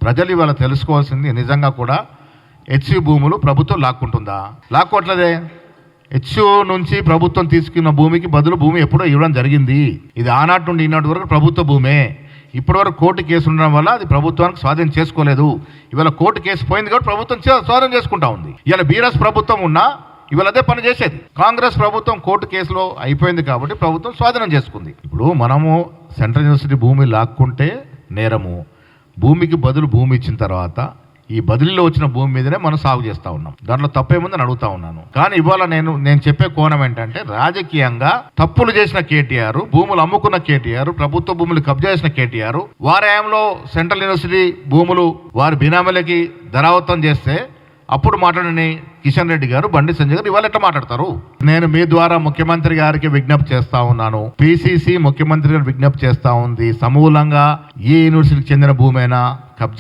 ప్రజలు ఇవాళ తెలుసుకోవాల్సింది నిజంగా కూడా హెచ్సి భూములు ప్రభుత్వం లాక్కుంటుందా? లాక్కోవట్లేదే. హెచ్యు నుంచి ప్రభుత్వం తీసుకున్న భూమికి బదులు భూమి ఎప్పుడో ఇవ్వడం జరిగింది. ఇది ఆనాటి నుండి ఈనాటి వరకు ప్రభుత్వ భూమే. ఇప్పటివరకు కోర్టు కేసు ఉండడం వల్ల అది ప్రభుత్వానికి స్వాధీనం చేసుకోలేదు. ఇవాళ కోర్టు కేసు పోయింది కాబట్టి ప్రభుత్వం స్వాధీనం చేసుకుంటా ఉంది. ఇవాళ బీఆర్ఎస్ ప్రభుత్వం ఉన్నా ఇవాళ అదే పని చేసేది. కాంగ్రెస్ ప్రభుత్వం కోర్టు కేసులో అయిపోయింది కాబట్టి ప్రభుత్వం స్వాధీనం చేసుకుంది. ఇప్పుడు మనము సెంట్రల్ యూనివర్సిటీ భూమి లాక్కుంటే నేరము. భూమికి బదులు భూమి ఇచ్చిన తర్వాత ఈ బదిలీలో వచ్చిన భూమి మీదనే మనం సాగు చేస్తూ ఉన్నాం. దాంట్లో తప్పేముందని అడుగుతా ఉన్నాను. కానీ ఇవాళ నేను చెప్పే కోణం ఏంటంటే, రాజకీయంగా తప్పులు చేసిన కేటీఆర్, భూములు అమ్ముకున్న కేటీఆర్, ప్రభుత్వ భూములు కబ్జా చేసిన కేటీఆర్, వారి హయాంలో సెంట్రల్ యూనివర్సిటీ భూములు వారి బినామీలకి ధరావతం చేస్తే అప్పుడు మాట్లాడని కిషన్ రెడ్డి గారు, బండి సంజయ్ గారు ఇవాళ ఎట్లా మాట్లాడతారు? నేను మీ ద్వారా ముఖ్యమంత్రి గారికి విజ్ఞప్తి చేస్తా ఉన్నాను. పిసిసి ముఖ్యమంత్రి గారు విజ్ఞప్తి చేస్తా ఉంది, సమూలంగా ఏ యూనివర్సిటీకి చెందిన భూమైనా కబ్జా